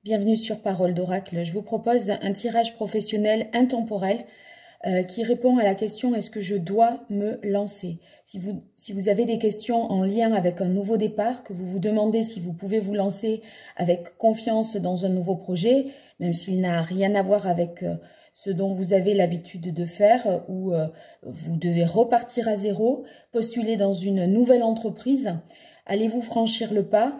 Bienvenue sur Parole d'Oracle. Je vous propose un tirage professionnel intemporel qui répond à la question: est-ce que je dois me lancer? Si vous avez des questions en lien avec un nouveau départ, que vous vous demandez si vous pouvez vous lancer avec confiance dans un nouveau projet, même s'il n'a rien à voir avec ce dont vous avez l'habitude de faire, ou vous devez repartir à zéro, postuler dans une nouvelle entreprise, allez-vous franchir le pas?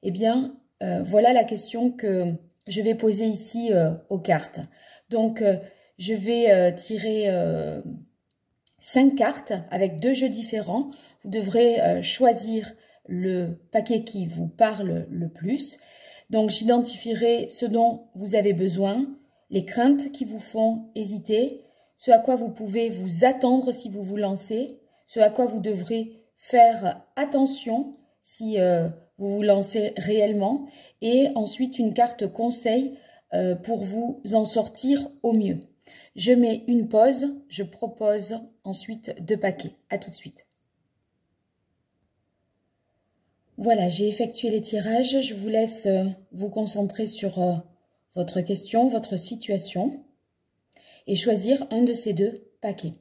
Eh bien, voilà la question que je vais poser ici aux cartes. Donc, je vais tirer 5 cartes avec 2 jeux différents. Vous devrez choisir le paquet qui vous parle le plus. Donc, j'identifierai ce dont vous avez besoin, les craintes qui vous font hésiter, ce à quoi vous pouvez vous attendre si vous vous lancez, ce à quoi vous devrez faire attention si vous vous lancez réellement, et ensuite une carte conseil pour vous en sortir au mieux. Je mets une pause, je propose ensuite 2 paquets. À tout de suite. Voilà, j'ai effectué les tirages. Je vous laisse vous concentrer sur votre question, votre situation, et choisir un de ces 2 paquets.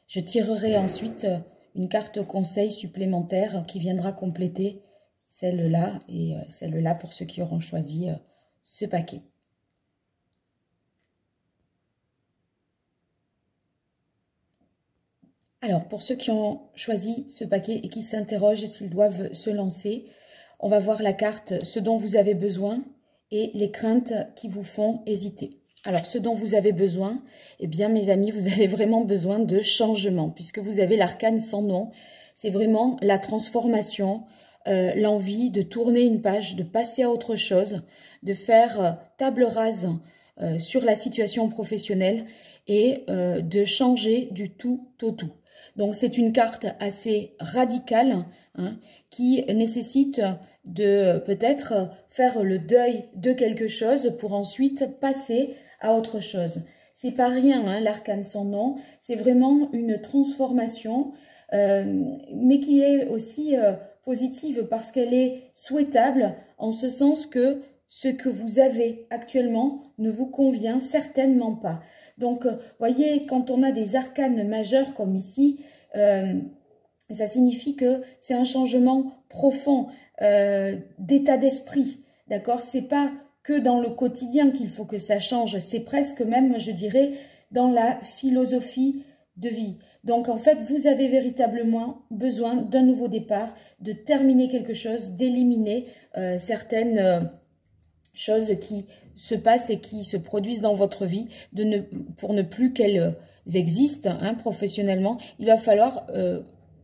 Je tirerai ensuite une carte conseil supplémentaire qui viendra compléter celle-là et celle-là pour ceux qui auront choisi ce paquet. Alors, pour ceux qui ont choisi ce paquet et qui s'interrogent s'ils doivent se lancer, on va voir la carte « Ce dont vous avez besoin » et les craintes qui vous font hésiter. Alors, ce dont vous avez besoin, eh bien, mes amis, vous avez vraiment besoin de changement, puisque vous avez l'arcane sans nom. C'est vraiment la transformation, l'envie de tourner une page, de passer à autre chose, de faire table rase sur la situation professionnelle et de changer du tout au tout. Donc, c'est une carte assez radicale qui nécessite de peut-être faire le deuil de quelque chose pour ensuite passer à autre chose. C'est pas rien, l'arcane sans nom, c'est vraiment une transformation, mais qui est aussi positive parce qu'elle est souhaitable en ce sens que ce que vous avez actuellement ne vous convient certainement pas. Donc, voyez, quand on a des arcanes majeurs comme ici, ça signifie que c'est un changement profond d'état d'esprit, d'accord? C'est pas que dans le quotidien qu'il faut que ça change, c'est presque même, je dirais, dans la philosophie de vie. Donc, en fait, vous avez véritablement besoin d'un nouveau départ, de terminer quelque chose, d'éliminer certaines choses qui se passent et qui se produisent dans votre vie, pour ne plus qu'elles existent professionnellement. Il va falloir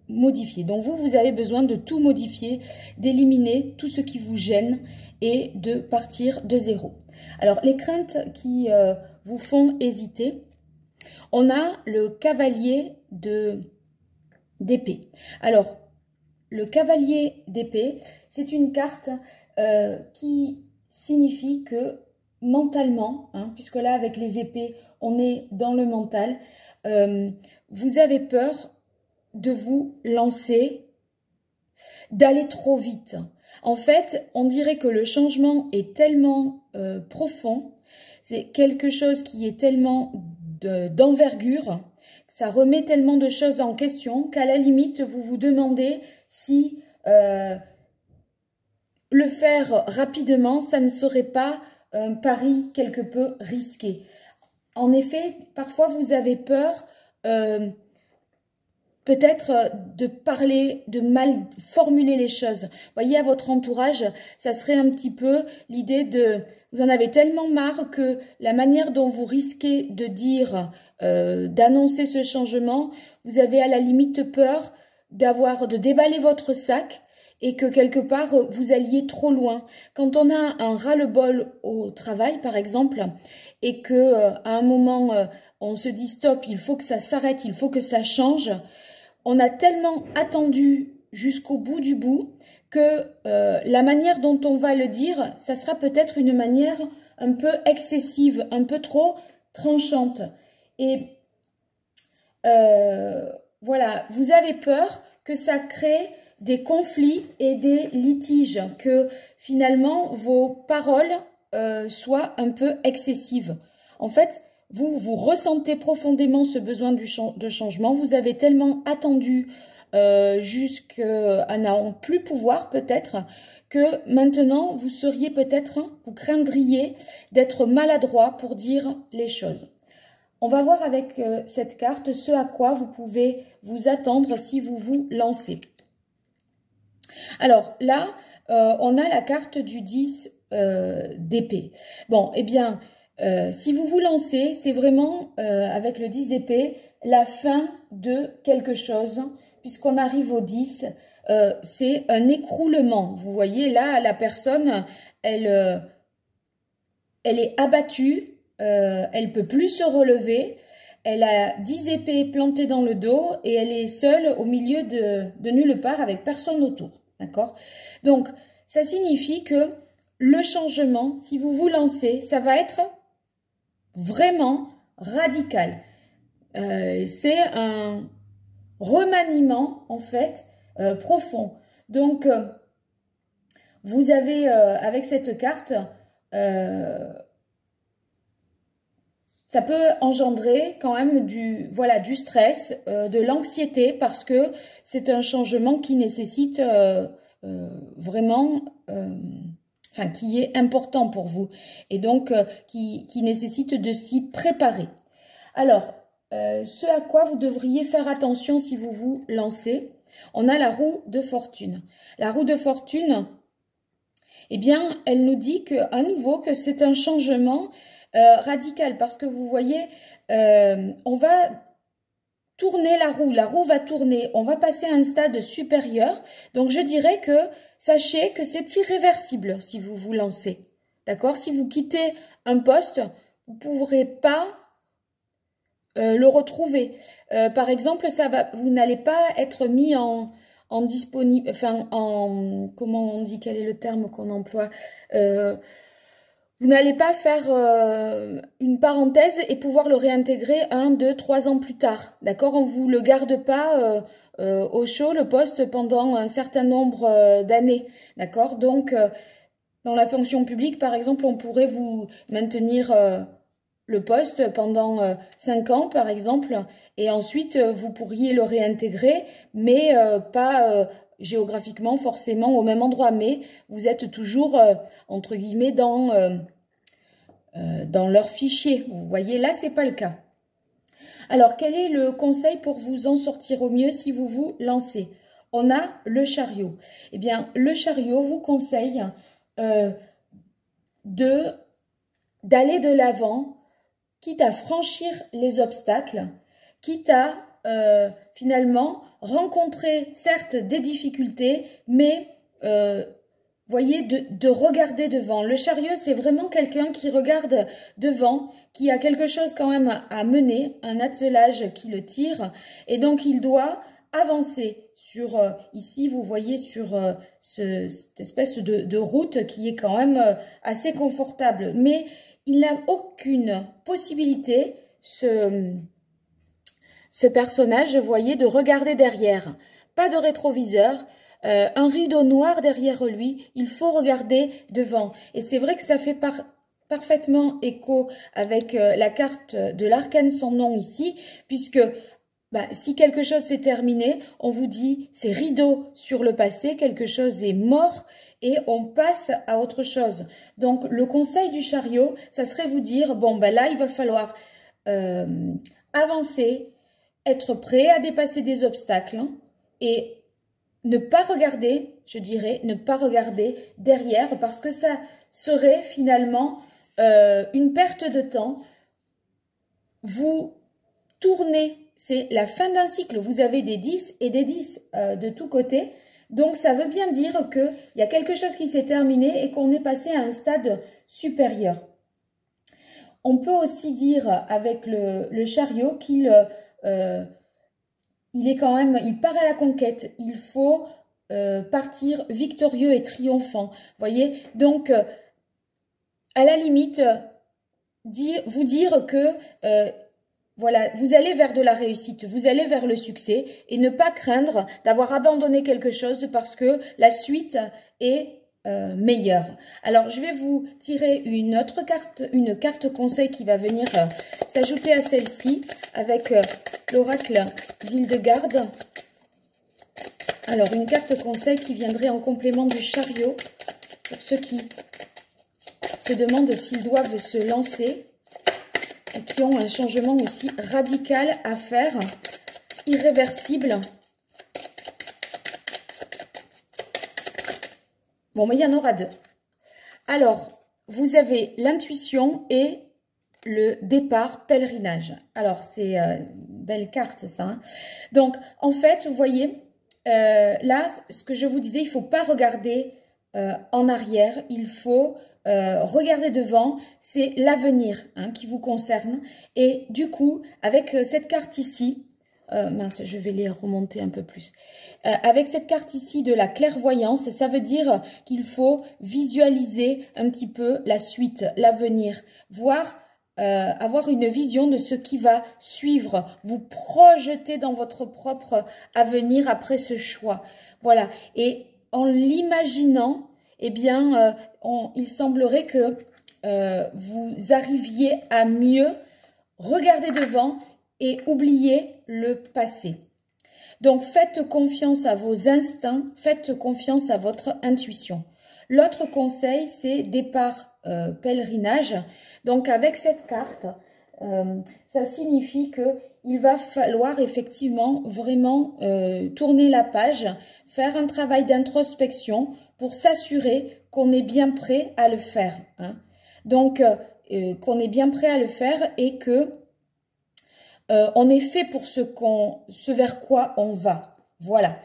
modifier. Donc, vous avez besoin de tout modifier, d'éliminer tout ce qui vous gêne et de partir de zéro. Alors, les craintes qui vous font hésiter, on a le cavalier d'épée. Alors, le cavalier d'épée, c'est une carte qui signifie que mentalement, puisque là, avec les épées, on est dans le mental, vous avez peur de vous lancer, d'aller trop vite. En fait, on dirait que le changement est tellement profond, c'est quelque chose qui est tellement d'envergure, ça remet tellement de choses en question qu'à la limite, vous vous demandez si le faire rapidement, ça ne serait pas un pari quelque peu risqué. En effet, parfois vous avez peur peut-être de parler, de mal formuler les choses. Vous voyez, à votre entourage, ça serait un petit peu l'idée de... Vous en avez tellement marre que la manière dont vous risquez de dire, d'annoncer ce changement, vous avez à la limite peur de déballer votre sac et que quelque part vous alliez trop loin. Quand on a un ras-le-bol au travail, par exemple, et que à un moment on se dit stop, il faut que ça s'arrête, il faut que ça change, on a tellement attendu jusqu'au bout du bout que la manière dont on va le dire, ça sera peut-être une manière un peu excessive, un peu trop tranchante. Et voilà, vous avez peur que ça crée des conflits et des litiges, que finalement vos paroles soit un peu excessive. En fait, vous ressentez profondément ce besoin de changement. Vous avez tellement attendu jusqu'à n'en plus pouvoir peut-être, que maintenant vous seriez peut-être, vous craindriez d'être maladroit pour dire les choses. On va voir avec cette carte ce à quoi vous pouvez vous attendre si vous vous lancez. Alors là, on a la carte du 10 d'épée. Bon, eh bien, si vous vous lancez, c'est vraiment, avec le 10 d'épée, la fin de quelque chose, puisqu'on arrive au 10, c'est un écroulement. Vous voyez, là, la personne, elle est abattue, elle peut plus se relever, elle a 10 épées plantées dans le dos et elle est seule au milieu de nulle part avec personne autour. D'accord? Donc, ça signifie que le changement, si vous vous lancez, ça va être vraiment radical. C'est un remaniement, en fait, profond. Donc, vous avez, avec cette carte, ça peut engendrer quand même du stress, de l'anxiété, parce que c'est un changement qui nécessite vraiment, qui est important pour vous, et donc qui nécessite de s'y préparer. Alors, ce à quoi vous devriez faire attention si vous vous lancez, on a la roue de fortune. La roue de fortune, eh bien, elle nous dit à nouveau que c'est un changement radical, parce que vous voyez, on va tourner la roue va tourner, on va passer à un stade supérieur. Donc je dirais que sachez que c'est irréversible si vous vous lancez. D'accord? Si vous quittez un poste, vous ne pourrez pas le retrouver. Par exemple, vous n'allez pas être mis en disponible, comment on dit, quel est le terme qu'on emploie, vous n'allez pas faire une parenthèse et pouvoir le réintégrer 1, 2, 3 ans plus tard. D'accord? On ne vous le garde pas au chaud, le poste, pendant un certain nombre d'années. D'accord? Donc, dans la fonction publique, par exemple, on pourrait vous maintenir le poste pendant 5 ans, par exemple, et ensuite, vous pourriez le réintégrer, mais pas géographiquement forcément au même endroit, mais vous êtes toujours, entre guillemets, dans leur fichier. Vous voyez, là, c'est pas le cas. Alors, quel est le conseil pour vous en sortir au mieux si vous vous lancez? On a le chariot. Eh bien, le chariot vous conseille d'aller de l'avant, quitte à franchir les obstacles, quitte à finalement rencontrer certes des difficultés, mais voyez, de regarder devant. Le chariot, c'est vraiment quelqu'un qui regarde devant, qui a quelque chose quand même à mener, un attelage qui le tire, et donc il doit avancer sur, ici vous voyez sur cette espèce de route qui est quand même assez confortable, mais il n'a aucune possibilité, ce personnage, vous voyez, de regarder derrière. Pas de rétroviseur, un rideau noir derrière lui, il faut regarder devant. Et c'est vrai que ça fait parfaitement écho avec la carte de l'arcane sans nom ici, puisque si quelque chose s'est terminé, on vous dit c'est rideau sur le passé, quelque chose est mort, et on passe à autre chose. Donc, le conseil du chariot, ça serait vous dire, bon, là, il va falloir avancer, être prêt à dépasser des obstacles et ne pas regarder, je dirais, ne pas regarder derrière, parce que ça serait finalement une perte de temps. Vous tournez, c'est la fin d'un cycle, vous avez des 10 et des 10 de tous côtés. Donc, ça veut bien dire qu'il y a quelque chose qui s'est terminé et qu'on est passé à un stade supérieur. On peut aussi dire avec le chariot qu'il il part à la conquête. Il faut partir victorieux et triomphant. Voyez, donc, à la limite, vous dire que voilà, vous allez vers de la réussite, vous allez vers le succès et ne pas craindre d'avoir abandonné quelque chose parce que la suite est meilleure. Alors, je vais vous tirer une autre carte, une carte conseil qui va venir s'ajouter à celle-ci avec l'oracle d'Hildegarde. Alors, une carte conseil qui viendrait en complément du chariot pour ceux qui se demandent s'ils doivent se lancer et qui ont un changement aussi radical à faire, irréversible. Bon, mais il y en aura deux. Alors, vous avez l'intuition et le départ pèlerinage. Alors, c'est une belle carte, ça. Hein. Donc, en fait, vous voyez, là, ce que je vous disais, il ne faut pas regarder en arrière. Il faut regarder devant. C'est l'avenir hein, qui vous concerne. Et du coup, avec cette carte ici, mince, je vais les remonter un peu plus. Avec cette carte ici de la clairvoyance, ça veut dire qu'il faut visualiser un petit peu la suite, l'avenir, voir, avoir une vision de ce qui va suivre, vous projeter dans votre propre avenir après ce choix. Voilà, et en l'imaginant, eh bien, il semblerait que vous arriviez à mieux regarder devant et oublier le passé. Donc, faites confiance à vos instincts, faites confiance à votre intuition. L'autre conseil, c'est départ pèlerinage. Donc, avec cette carte, ça signifie que il va falloir effectivement vraiment tourner la page, faire un travail d'introspection pour s'assurer qu'on est bien prêt à le faire. Hein. Donc, qu'on est bien prêt à le faire et que on est fait pour ce vers quoi on va. Voilà.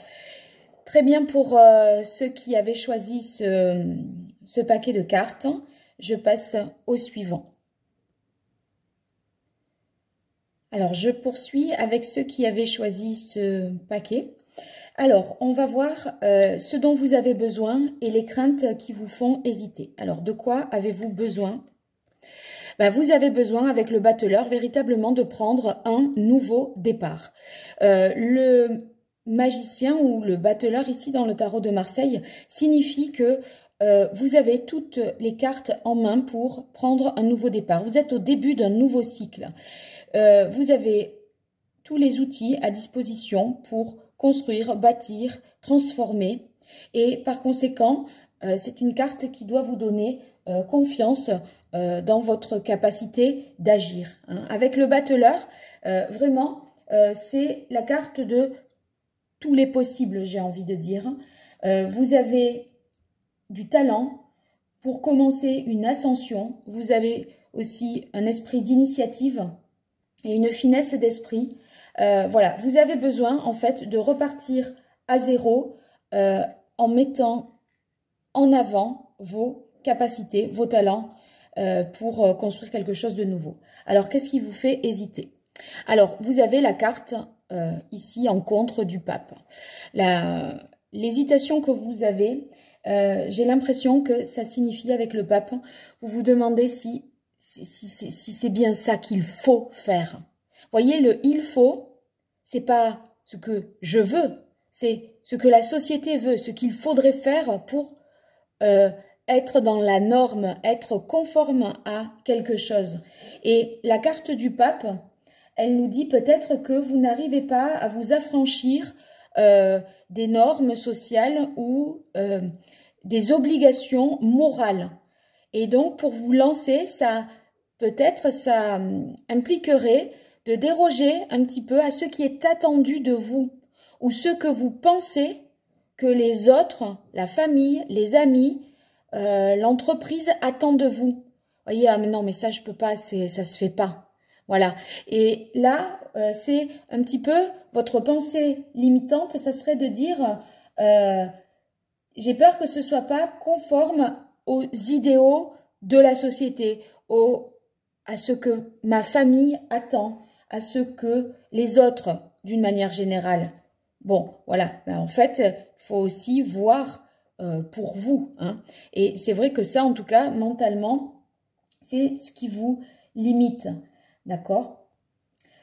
Très bien pour ceux qui avaient choisi ce paquet de cartes. Je passe au suivant. Alors, je poursuis avec ceux qui avaient choisi ce paquet. Alors, on va voir ce dont vous avez besoin et les craintes qui vous font hésiter. Alors, de quoi avez-vous besoin ? Ben, vous avez besoin, avec le battleur, véritablement de prendre un nouveau départ. Le magicien ou le battleur, ici dans le tarot de Marseille, signifie que vous avez toutes les cartes en main pour prendre un nouveau départ. Vous êtes au début d'un nouveau cycle. Vous avez tous les outils à disposition pour construire, bâtir, transformer. Et par conséquent, c'est une carte qui doit vous donner confiance dans votre capacité d'agir. Hein. Avec le battleur, vraiment, c'est la carte de tous les possibles, j'ai envie de dire. Vous avez du talent pour commencer une ascension. Vous avez aussi un esprit d'initiative et une finesse d'esprit. Voilà, vous avez besoin en fait de repartir à zéro en mettant en avant vos capacités, vos talents pour construire quelque chose de nouveau. Alors, qu'est-ce qui vous fait hésiter? Alors, vous avez la carte ici en contre du pape. L'hésitation que vous avez, j'ai l'impression que ça signifie avec le pape, vous vous demandez si c'est bien ça qu'il faut faire. Voyez, le « il faut », c'est pas ce que je veux, c'est ce que la société veut, ce qu'il faudrait faire pour être dans la norme, être conforme à quelque chose. Et la carte du pape, elle nous dit peut-être que vous n'arrivez pas à vous affranchir des normes sociales ou des obligations morales. Et donc, pour vous lancer, peut-être ça impliquerait de déroger un petit peu à ce qui est attendu de vous ou ce que vous pensez que les autres, la famille, les amis, l'entreprise attendent de vous. Vous voyez, ah mais non, mais ça je peux pas, ça se fait pas. Voilà. Et là, c'est un petit peu votre pensée limitante, ça serait de dire j'ai peur que ce soit pas conforme aux idéaux de la société, à ce que ma famille attend, à ce que les autres, d'une manière générale. Bon, voilà. Ben, en fait, il faut aussi voir pour vous. Hein. Et c'est vrai que ça, en tout cas, mentalement, c'est ce qui vous limite. D'accord?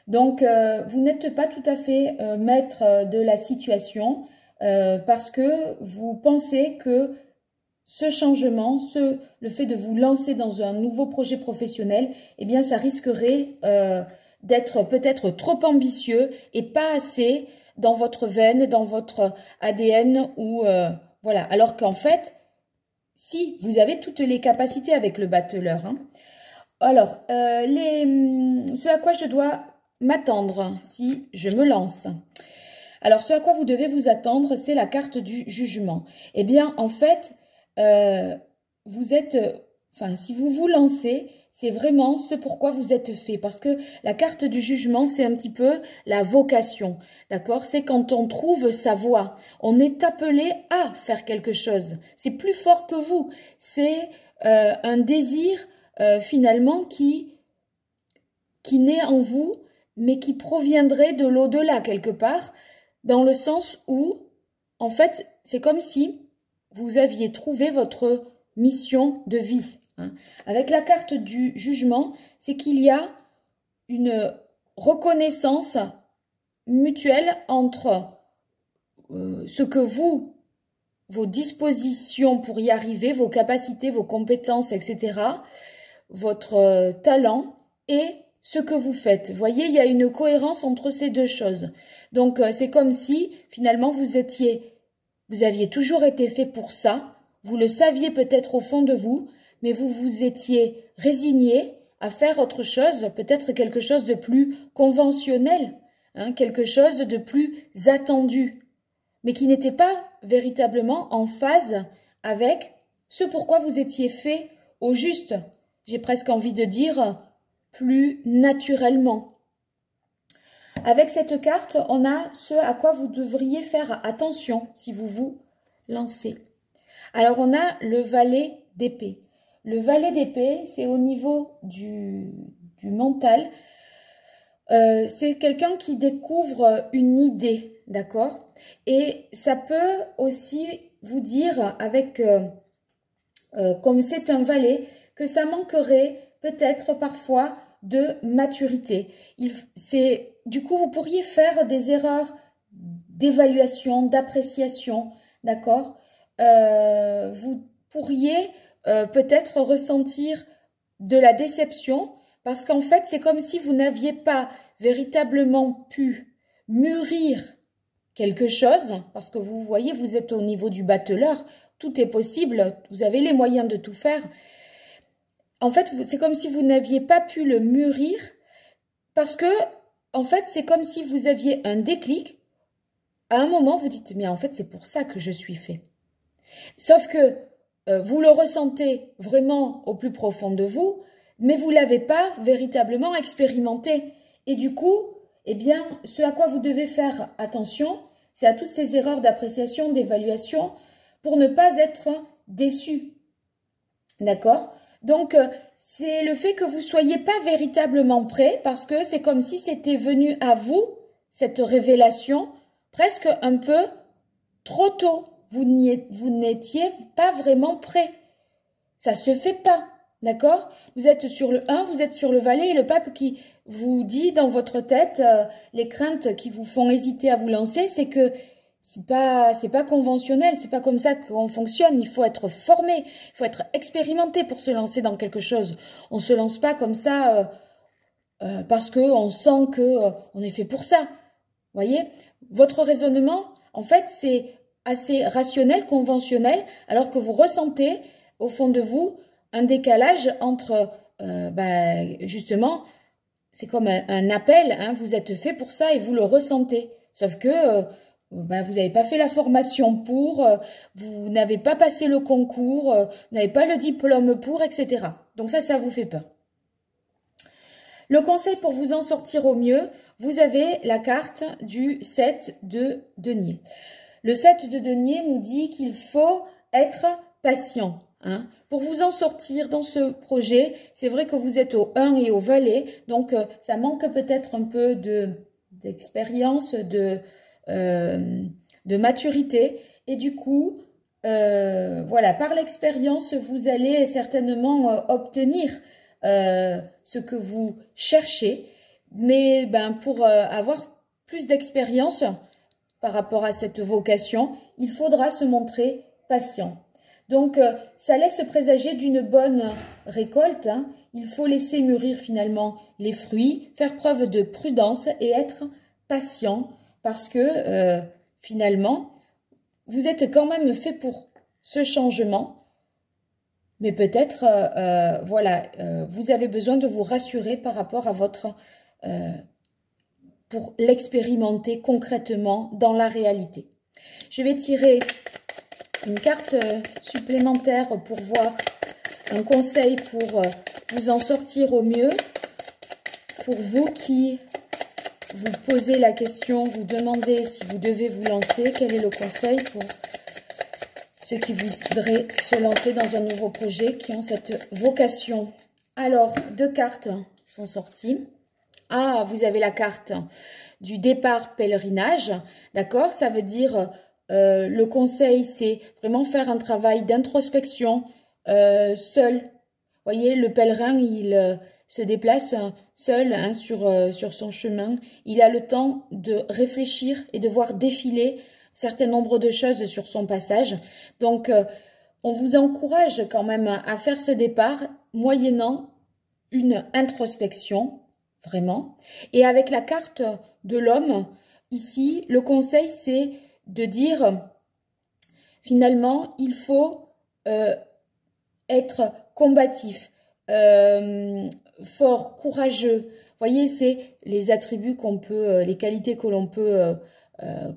Donc, vous n'êtes pas tout à fait maître de la situation parce que vous pensez que ce changement, le fait de vous lancer dans un nouveau projet professionnel, eh bien, ça risquerait d'être peut-être trop ambitieux et pas assez dans votre veine, dans votre ADN ou voilà. Alors qu'en fait, si vous avez toutes les capacités avec le battleur. Hein. Alors, ce à quoi je dois m'attendre si je me lance. Alors, ce à quoi vous devez vous attendre, c'est la carte du jugement. Eh bien, en fait, si vous vous lancez, c'est vraiment ce pourquoi vous êtes fait. Parce que la carte du jugement, c'est un petit peu la vocation, d'accord? C'est quand on trouve sa voie. On est appelé à faire quelque chose. C'est plus fort que vous. C'est un désir, finalement, qui naît en vous, mais qui proviendrait de l'au-delà, quelque part, dans le sens où, en fait, c'est comme si vous aviez trouvé votre mission de vie. Hein. Avec la carte du jugement, c'est qu'il y a une reconnaissance mutuelle entre ce que vos dispositions pour y arriver, vos capacités, vos compétences, etc., votre talent et ce que vous faites. Vous voyez, il y a une cohérence entre ces deux choses. Donc, c'est comme si, finalement, vous aviez toujours été fait pour ça. Vous le saviez peut-être au fond de vous, mais vous vous étiez résigné à faire autre chose, peut-être quelque chose de plus conventionnel, hein, quelque chose de plus attendu, mais qui n'était pas véritablement en phase avec ce pourquoi vous étiez fait au juste. J'ai presque envie de dire plus naturellement. Avec cette carte, on a ce à quoi vous devriez faire attention si vous vous lancez. Alors, on a le valet d'épée. Le valet d'épée, c'est au niveau du mental. C'est quelqu'un qui découvre une idée, d'accord? Et ça peut aussi vous dire, comme c'est un valet, que ça manquerait peut-être parfois de maturité. Du coup, vous pourriez faire des erreurs d'évaluation, d'appréciation, d'accord? Vous pourriez peut-être ressentir de la déception parce qu'en fait, c'est comme si vous n'aviez pas véritablement pu mûrir quelque chose, parce que vous voyez, vous êtes au niveau du battleur, tout est possible, vous avez les moyens de tout faire. En fait, c'est comme si vous n'aviez pas pu le mûrir parce que, en fait, c'est comme si vous aviez un déclic. À un moment, vous dites, mais en fait, c'est pour ça que je suis fait. Sauf que vous le ressentez vraiment au plus profond de vous, mais vous ne l'avez pas véritablement expérimenté. Et du coup, eh bien, ce à quoi vous devez faire attention, c'est à toutes ces erreurs d'appréciation, d'évaluation, pour ne pas être déçu. D'accord ? Donc, c'est le fait que vous ne soyez pas véritablement prêt, parce que c'est comme si c'était venu à vous, cette révélation, presque un peu trop tôt. Vous n'étiez pas vraiment prêt. Ça se fait pas, d'accord? Vous êtes sur le 1, vous êtes sur le valet et le pape qui vous dit dans votre tête, les craintes qui vous font hésiter à vous lancer, c'est que c'est pas conventionnel, c'est pas comme ça qu'on fonctionne. Il faut être formé, il faut être expérimenté pour se lancer dans quelque chose. On se lance pas comme ça parce que on sent que on est fait pour ça. Voyez, votre raisonnement, en fait, c'est assez rationnel, conventionnel, alors que vous ressentez au fond de vous un décalage entre, justement, c'est comme un appel, hein, vous êtes fait pour ça et vous le ressentez. Sauf que vous n'avez pas fait la formation pour, vous n'avez pas passé le concours, vous n'avez pas le diplôme pour, etc. Donc ça vous fait peur. Le conseil pour vous en sortir au mieux, vous avez la carte du 7 de denier. Le 7 de denier nous dit qu'il faut être patient. Hein. Pour vous en sortir dans ce projet, c'est vrai que vous êtes au 1 et au valet, donc ça manque peut-être un peu d'expérience, de maturité. Et du coup, voilà, par l'expérience, vous allez certainement obtenir ce que vous cherchez. Mais pour avoir plus d'expérience par rapport à cette vocation, il faudra se montrer patient. Donc, ça laisse présager d'une bonne récolte. Hein. Il faut laisser mûrir finalement les fruits, faire preuve de prudence et être patient parce que finalement, vous êtes quand même fait pour ce changement. Mais peut-être, voilà, vous avez besoin de vous rassurer par rapport à votre... pour l'expérimenter concrètement dans la réalité. Je vais tirer une carte supplémentaire pour voir un conseil pour vous en sortir au mieux. Pour vous qui vous posez la question, vous demandez si vous devez vous lancer, quel est le conseil pour ceux qui voudraient se lancer dans un nouveau projet, qui ont cette vocation. Alors, 2 cartes sont sorties. Ah, vous avez la carte du départ pèlerinage, d'accord? Ça veut dire, le conseil, c'est vraiment faire un travail d'introspection seul. Vous voyez, le pèlerin, il se déplace seul hein, sur son chemin. Il a le temps de réfléchir et de voir défiler un certain nombre de choses sur son passage. Donc, on vous encourage quand même à faire ce départ moyennant une introspection, vraiment. Et avec la carte de l'homme, ici, le conseil, c'est de dire, finalement, il faut être combatif, fort, courageux. Vous voyez, c'est les attributs qu'on peut, les qualités que l'on peut,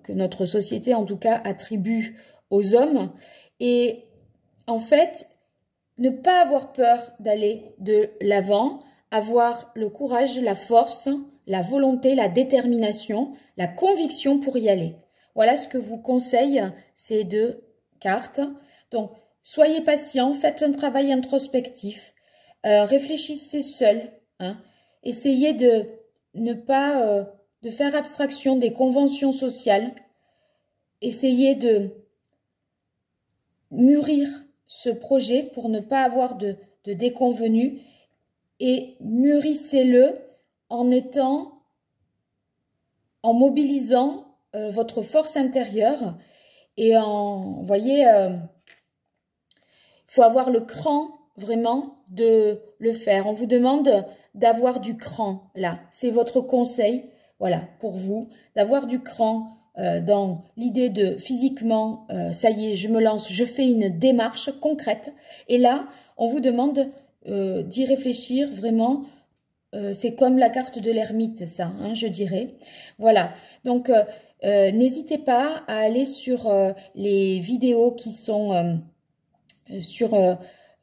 que notre société, en tout cas, attribue aux hommes. Et en fait, ne pas avoir peur d'aller de l'avant, avoir le courage, la force, la volonté, la détermination, la conviction pour y aller. Voilà ce que vous conseille ces 2 cartes. Donc, soyez patient, faites un travail introspectif, réfléchissez seul, hein, essayez de ne pas de faire abstraction des conventions sociales, essayez de mûrir ce projet pour ne pas avoir de déconvenus et mûrissez-le en mobilisant votre force intérieure et vous voyez, il faut avoir le cran vraiment de le faire. On vous demande d'avoir du cran là, c'est votre conseil, voilà, pour vous, d'avoir du cran dans l'idée de physiquement, ça y est, je me lance, je fais une démarche concrète et là, on vous demande d'y réfléchir vraiment. C'est comme la carte de l'ermite, ça, hein, je dirais. Voilà, donc n'hésitez pas à aller sur les vidéos qui sont sur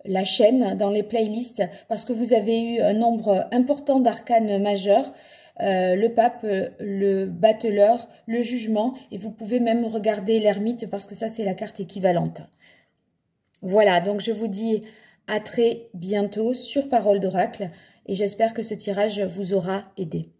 la chaîne, dans les playlists, parce que vous avez eu un nombre important d'arcanes majeurs, le pape, le battleur, le jugement, et vous pouvez même regarder l'ermite, parce que ça, c'est la carte équivalente. Voilà, donc je vous dis à très bientôt sur Parole d'Oracle, et j'espère que ce tirage vous aura aidé.